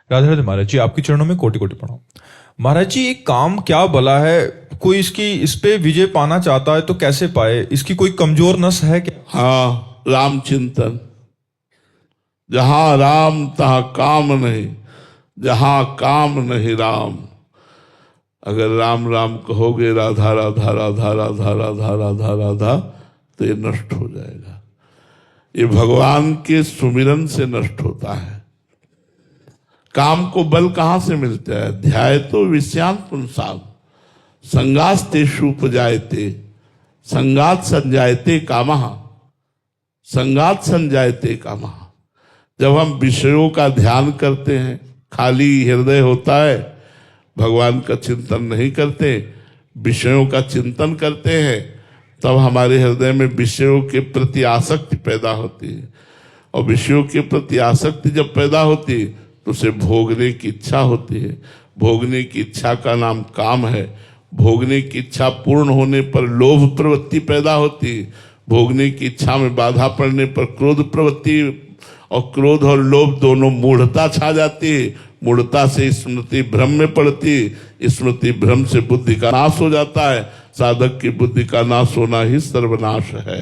राधे राधे महाराज जी, आपके चरणों में कोटि कोटि प्रणाम। महाराज जी, एक काम क्या भला है? कोई इस पे विजय पाना चाहता है तो कैसे पाए? इसकी कोई कमजोर नस है क्या? हाँ, राम चिंतन। जहां राम तहां काम नहीं, जहां काम नहीं राम। अगर राम राम कहोगे राधा राधा राधा राधा राधा राधा राधा, तो ये नष्ट हो जाएगा। ये भगवान के सुमिरन से नष्ट होता है। काम को बल कहां से मिलता है? ध्याय तो विषयांत पुंसाम संगास्तेषु उपजायते, संगात संजायते कामः, संगात संजायते कामः। जब हम विषयों का ध्यान करते हैं, खाली हृदय होता है, भगवान का चिंतन नहीं करते, विषयों का चिंतन करते हैं, तब हमारे हृदय में विषयों के प्रति आसक्ति पैदा होती है। और विषयों के प्रति आसक्ति जब पैदा होती है तो उसे भोगने की इच्छा होती है। भोगने की इच्छा का नाम काम है। भोगने की इच्छा पूर्ण होने पर लोभ प्रवृत्ति पैदा होती है। भोगने की इच्छा में बाधा पड़ने पर क्रोध प्रवृत्ति, और क्रोध और लोभ दोनों मूढ़ता छा जाती है। मूढ़ता से स्मृति भ्रम में पड़ती है। स्मृति भ्रम से बुद्धि का नाश हो जाता है। साधक की बुद्धि का नाश होना ही सर्वनाश है।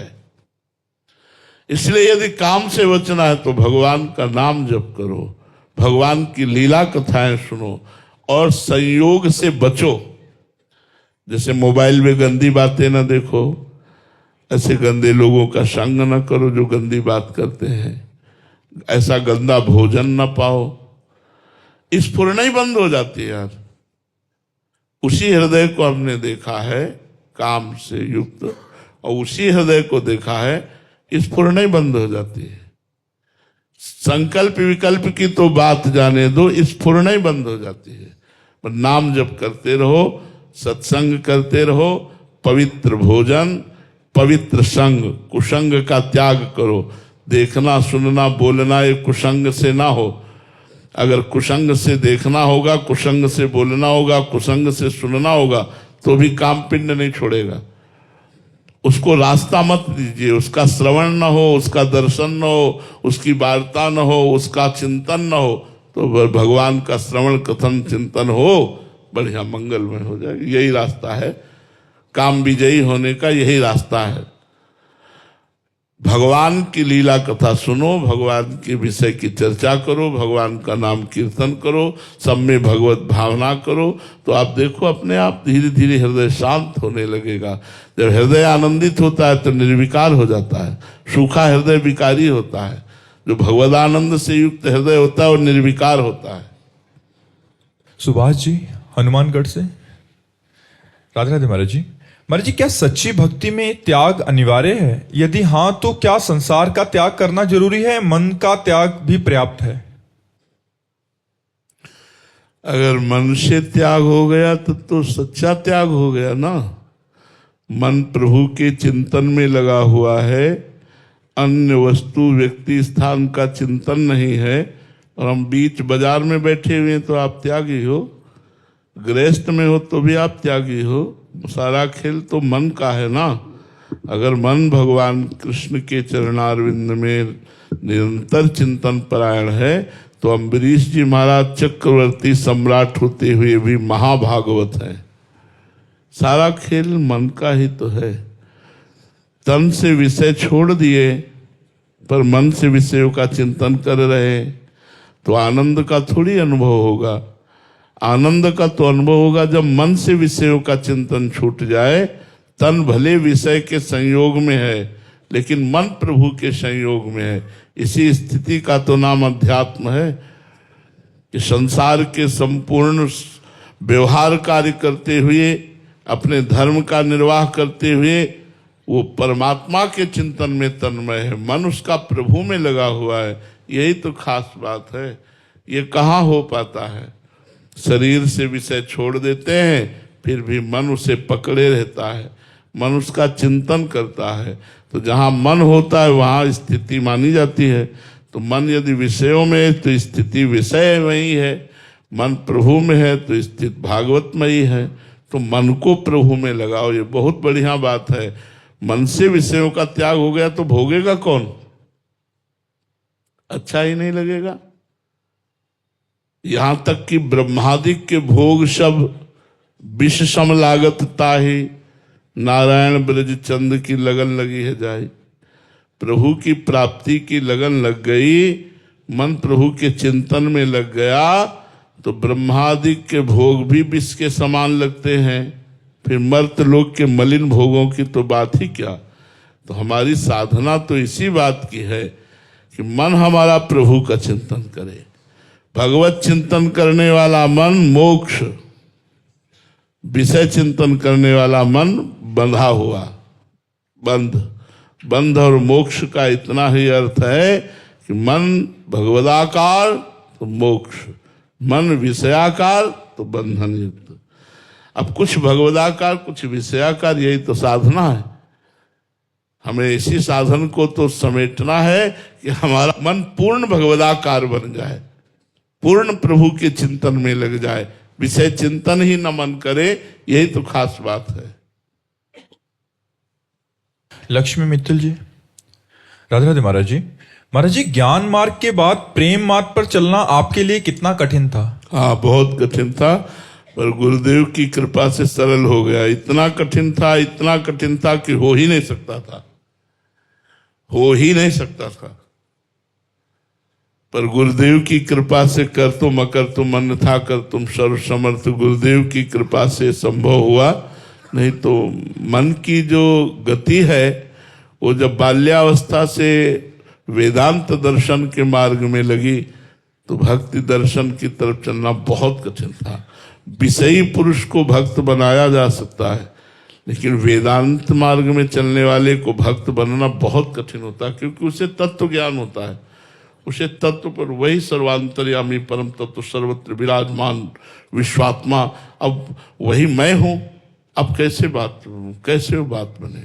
इसलिए यदि काम से बचना है तो भगवान का नाम जप करो, भगवान की लीला कथाएं सुनो, और संयोग से बचो। जैसे मोबाइल में गंदी बातें ना देखो, ऐसे गंदे लोगों का संग न करो जो गंदी बात करते हैं। ऐसा गंदा भोजन न पाओ। स्फुरना ही बंद हो जाती है यार। उसी हृदय को हमने देखा है काम से युक्त, और उसी हृदय को देखा है स्फुरना ही बंद हो जाती है। संकल्प विकल्प की तो बात जाने दो, स्फुरना ही बंद हो जाती है। पर नाम जप करते रहो, सत्संग करते रहो, पवित्र भोजन, पवित्र संग, कुसंग का त्याग करो। देखना सुनना बोलना ये कुसंग से ना हो। अगर कुसंग से देखना होगा, कुसंग से बोलना होगा, कुसंग से सुनना होगा, तो भी काम पिंड नहीं छोड़ेगा। उसको रास्ता मत दीजिए। उसका श्रवण न हो, उसका दर्शन न हो, उसकी वार्ता न हो, उसका चिंतन न हो, तो भगवान का श्रवण कथन चिंतन हो, बढ़िया मंगलमय हो जाएगा। यही रास्ता है काम विजयी होने का, यही रास्ता है। भगवान की लीला कथा सुनो, भगवान के विषय की चर्चा करो, भगवान का नाम कीर्तन करो, सब में भगवत भावना करो, तो आप देखो अपने आप धीरे धीरे हृदय शांत होने लगेगा। जब हृदय आनंदित होता है तो निर्विकार हो जाता है। सूखा हृदय विकारी होता है। जो भगवदानंद से युक्त हृदय होता है वो निर्विकार होता है। सुभाष जी हनुमानगढ़ से। राधे राधे महाराज जी। महाराज जी, क्या सच्ची भक्ति में त्याग अनिवार्य है? यदि हां तो क्या संसार का त्याग करना जरूरी है? मन का त्याग भी पर्याप्त है? अगर मन से त्याग हो गया तो सच्चा त्याग हो गया ना। मन प्रभु के चिंतन में लगा हुआ है, अन्य वस्तु व्यक्ति स्थान का चिंतन नहीं है, और हम बीच बाजार में बैठे हुए हैं तो आप त्यागी हो। गृहस्थ में हो तो भी आप त्यागी हो। सारा खेल तो मन का है ना। अगर मन भगवान कृष्ण के चरणारविंद में निरंतर चिंतन परायण है तो अम्बरीश जी महाराज चक्रवर्ती सम्राट होते हुए भी महाभागवत है। सारा खेल मन का ही तो है। तन से विषय छोड़ दिए पर मन से विषयों का चिंतन कर रहे तो आनंद का थोड़ी अनुभव होगा। आनंद का तो अनुभव होगा जब मन से विषयों का चिंतन छूट जाए। तन भले विषय के संयोग में है लेकिन मन प्रभु के संयोग में है। इसी स्थिति का तो नाम अध्यात्म है कि संसार के संपूर्ण व्यवहार कार्य करते हुए, अपने धर्म का निर्वाह करते हुए वो परमात्मा के चिंतन में तन्मय है। मन उसका प्रभु में लगा हुआ है। यही तो खास बात है। ये कहाँ हो पाता है? शरीर से विषय छोड़ देते हैं फिर भी मन उसे पकड़े रहता है, मन उसका चिंतन करता है। तो जहाँ मन होता है वहाँ स्थिति मानी जाती है। तो मन यदि विषयों में है तो स्थिति विषय में ही है, मन प्रभु में है तो स्थिति भागवत में ही है। तो मन को प्रभु में लगाओ, ये बहुत बढ़िया बात है। मन से विषयों का त्याग हो गया तो भोगेगा कौन? अच्छा ही नहीं लगेगा। यहां तक कि ब्रह्मादिक के भोग सब विष सम लागत ताहि, नारायण ब्रज चंद की लगन लगी है जाए। प्रभु की प्राप्ति की लगन लग गई, मन प्रभु के चिंतन में लग गया, तो ब्रह्मादिक के भोग भी विष के समान लगते हैं। फिर मर्त लोक के मलिन भोगों की तो बात ही क्या। तो हमारी साधना तो इसी बात की है कि मन हमारा प्रभु का चिंतन करे। भगवत चिंतन करने वाला मन मोक्ष, विषय चिंतन करने वाला मन बंधा हुआ। बंध और मोक्ष का इतना ही अर्थ है कि मन भगवदाकार तो मोक्ष, मन विषयाकार तो बंधन युक्त। अब कुछ भगवदाकार कुछ विषयाकार, यही तो साधना है। हमें इसी साधन को तो समेटना है कि हमारा मन पूर्ण भगवदाकार बन जाए, पूर्ण प्रभु के चिंतन में लग जाए, विषय चिंतन ही न मन करे। यही तो खास बात है। लक्ष्मी मित्तल जी, राधे राधे महाराज जी। महाराज जी, ज्ञान मार्ग के बाद प्रेम मार्ग पर चलना आपके लिए कितना कठिन था? हाँ, बहुत कठिन था, पर गुरुदेव की कृपा से सरल हो गया। इतना कठिन था, इतना कठिन था कि हो ही नहीं सकता था, हो ही नहीं सकता था। पर गुरुदेव की कृपा से कर तुम अकर तुम अन्यथा कर तुम सर्व समर्थ, गुरुदेव की कृपा से संभव हुआ। नहीं तो मन की जो गति है वो जब बाल्यावस्था से वेदांत दर्शन के मार्ग में लगी तो भक्ति दर्शन की तरफ चलना बहुत कठिन था। विषयी पुरुष को भक्त बनाया जा सकता है, लेकिन वेदांत मार्ग में चलने वाले को भक्त बनना बहुत कठिन होता है, क्योंकि उसे तत्व ज्ञान होता है। उसे तत्व पर वही सर्वांतर्यामी परम तत्व सर्वत्र विराजमान विश्वात्मा, अब वही मैं हूं। अब कैसे वो बात बने?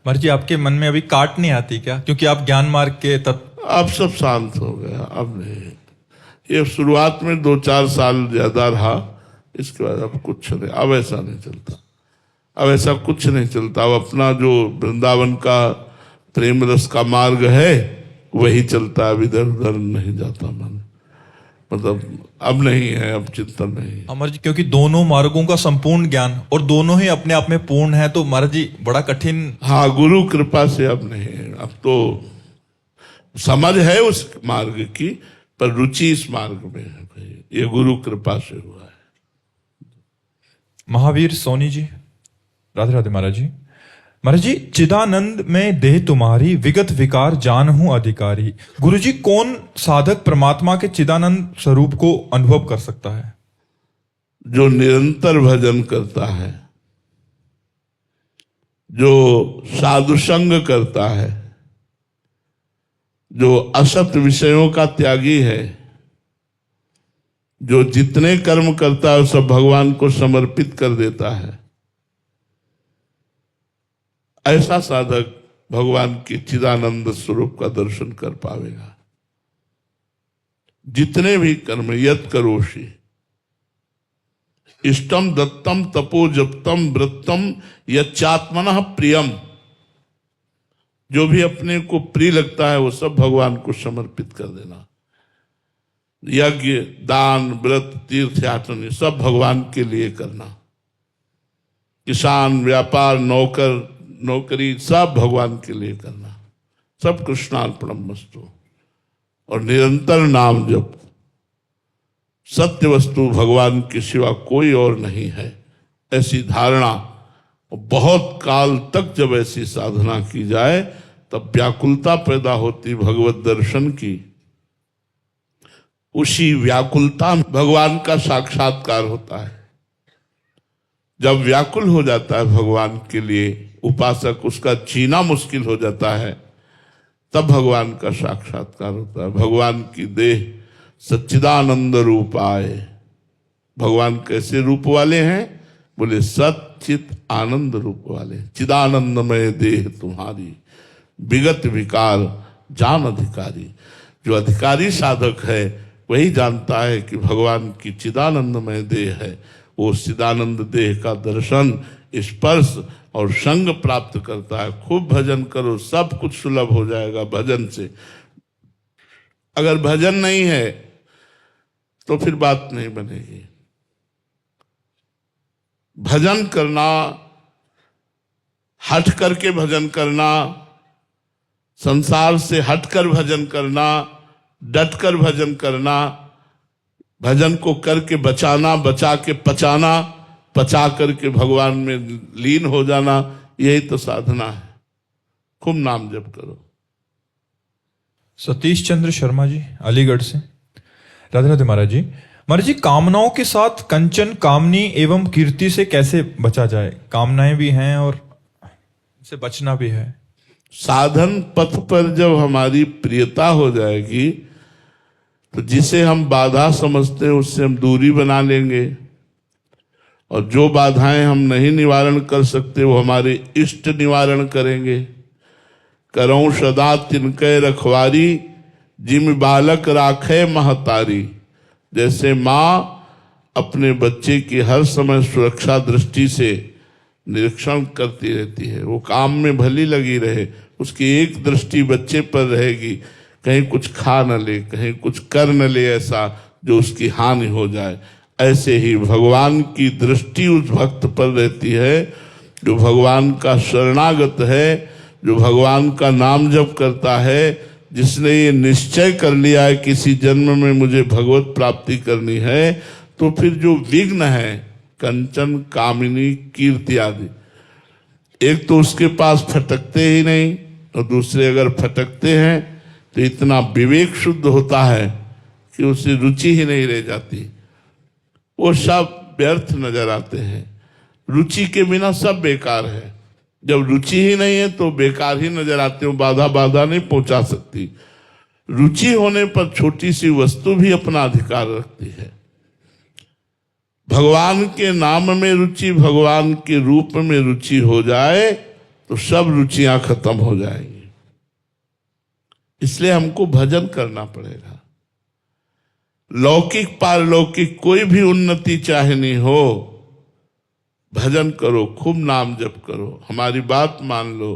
महाराज जी, आपके मन में अभी काट नहीं आती क्या, क्योंकि आप ज्ञान मार्ग के तत्व? अब सब शांत हो गया। अब नहीं, ये शुरुआत में 2-4 साल ज्यादा रहा, इसके बाद अब कुछ नहीं, अब ऐसा नहीं चलता, अब ऐसा कुछ नहीं चलता। अब अपना जो वृंदावन का प्रेम रस का मार्ग है वही चलता है, इधर उधर नहीं जाता मन। मतलब अब नहीं है, अब चिंतन नहीं है। महाराज जी, क्योंकि दोनों मार्गों का संपूर्ण ज्ञान और दोनों ही अपने आप में पूर्ण है, तो महाराज जी बड़ा कठिन। हाँ, गुरु कृपा से अब नहीं है। अब तो समझ है उस मार्ग की, पर रुचि इस मार्ग में है भाई, ये गुरु कृपा से हुआ है। महावीर सोनी जी, राधे राधे महाराज जी। महाराज जी, चिदानंद में देह तुम्हारी विगत विकार जानहूं अधिकारी। गुरु जी, कौन साधक परमात्मा के चिदानंद स्वरूप को अनुभव कर सकता है? जो निरंतर भजन करता है, जो साधु संग करता है, जो असत विषयों का त्यागी है, जो जितने कर्म करता है सब भगवान को समर्पित कर देता है, ऐसा साधक भगवान के चिदानंद स्वरूप का दर्शन कर पावेगा। जितने भी कर्म यत करोषि इष्टम दत्तम तपो जप्तम व्रतम यच्चात्मनः प्रियम, जो भी अपने को प्रिय लगता है वो सब भगवान को समर्पित कर देना। यज्ञ, दान, व्रत, तीर्थ याटन सब भगवान के लिए करना। किसान, व्यापार, नौकरी सब भगवान के लिए करना। सब कृष्णार्पणमस्तु। और निरंतर नाम जप। सत्य वस्तु भगवान के सिवा कोई और नहीं है, ऐसी धारणा। बहुत काल तक जब ऐसी साधना की जाए तब व्याकुलता पैदा होती भगवत दर्शन की। उसी व्याकुलता में भगवान का साक्षात्कार होता है। जब व्याकुल हो जाता है भगवान के लिए उपासक, उसका जीना मुश्किल हो जाता है, तब भगवान का साक्षात्कार होता है। भगवान की देह सच्चिदानंद रूप आए। भगवान कैसे रूप वाले हैं? बोले सच्चित आनंद रूप वाले। चिदानंदमय देह तुम्हारी विगत विकार जान अधिकारी। जो अधिकारी साधक है वही जानता है कि भगवान की चिदानंदमय देह है। वो चिदानंद देह का दर्शन, स्पर्श और संग प्राप्त करता है। खूब भजन करो, सब कुछ सुलभ हो जाएगा भजन से। अगर भजन नहीं है तो फिर बात नहीं बनेगी। भजन करना, हट करके भजन करना, संसार से हटकर भजन करना, डटकर भजन करना, भजन को करके बचाना, बचा के पचाना, पचा करके भगवान में लीन हो जाना, यही तो साधना है। खूब नाम जप करो। सतीश चंद्र शर्मा जी अलीगढ़ से। राधे राधे महाराज जी। महाराज जी, कामनाओं के साथ कंचन, कामनी एवं कीर्ति से कैसे बचा जाए? कामनाएं भी हैं और से बचना भी है। साधन पथ पर जब हमारी प्रियता हो जाएगी तो जिसे हम बाधा समझते हैं उससे हम दूरी बना लेंगे, और जो बाधाएं हम नहीं निवारण कर सकते वो हमारे इष्ट निवारण करेंगे। करऊं सदा तिनके रखवारी, जिम बालक राखे महतारी। जैसे माँ अपने बच्चे की हर समय सुरक्षा दृष्टि से निरीक्षण करती रहती है, वो काम में भली लगी रहे, उसकी एक दृष्टि बच्चे पर रहेगी, कहीं कुछ खा न ले, कहीं कुछ कर न ले ऐसा जो उसकी हानि हो जाए। ऐसे ही भगवान की दृष्टि उस भक्त पर रहती है जो भगवान का शरणागत है, जो भगवान का नाम जप करता है, जिसने ये निश्चय कर लिया है किसी जन्म में मुझे भगवत प्राप्ति करनी है। तो फिर जो विघ्न है, कंचन, कामिनी, कीर्ति आदि, एक तो उसके पास फटकते ही नहीं, और दूसरे अगर फटकते हैं तो इतना विवेक शुद्ध होता है कि उसे रुचि ही नहीं रह जाती। वो सब व्यर्थ नजर आते हैं। रुचि के बिना सब बेकार है। जब रुचि ही नहीं है तो बेकार ही नजर आते हो, बाधा नहीं पहुंचा सकती। रुचि होने पर छोटी सी वस्तु भी अपना अधिकार रखती है। भगवान के नाम में रुचि, भगवान के रूप में रुचि हो जाए तो सब रुचियां खत्म हो जाएंगी। इसलिए हमको भजन करना पड़ेगा। लौकिक पारलौकिक कोई भी उन्नति चाहनी हो, भजन करो, खूब नाम जप करो। हमारी बात मान लो,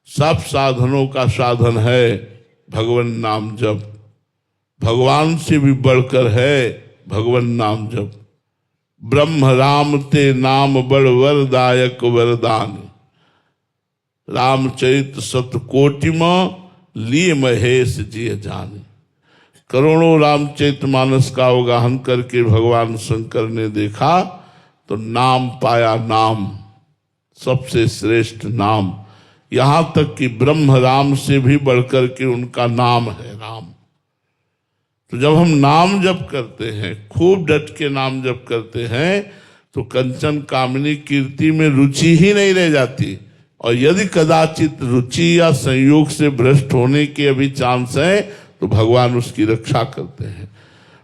सब साधनों का साधन है भगवान नाम जप। भगवान से भी बढ़कर है भगवान नाम जप। ब्रह्म राम ते नाम बड़ वरदायक वरदान। रामचरित सतकोटि में लिए महेश जी जाने। करोड़ों रामचरितमानस का अवगाहन करके भगवान शंकर ने देखा तो नाम पाया, नाम सबसे श्रेष्ठ नाम। यहां तक कि ब्रह्म राम से भी बढ़कर के उनका नाम है राम। तो जब हम नाम जप करते हैं, खूब डट के नाम जप करते हैं, तो कंचन, कामिनी, कीर्ति में रुचि ही नहीं रह जाती। और यदि कदाचित रुचि या संयोग से भ्रष्ट होने के अभी चांस है तो भगवान उसकी रक्षा करते हैं।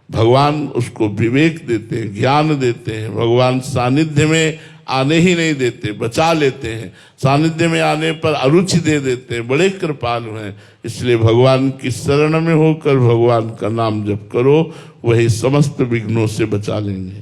भगवान उसको विवेक देते हैं, ज्ञान देते हैं। भगवान सानिध्य में आने ही नहीं देते, बचा लेते हैं। सानिध्य में आने पर अरुचि दे देते हैं। बड़े कृपालु हैं। इसलिए भगवान की शरण में होकर भगवान का नाम जप करो, वही समस्त विघ्नों से बचा लेंगे।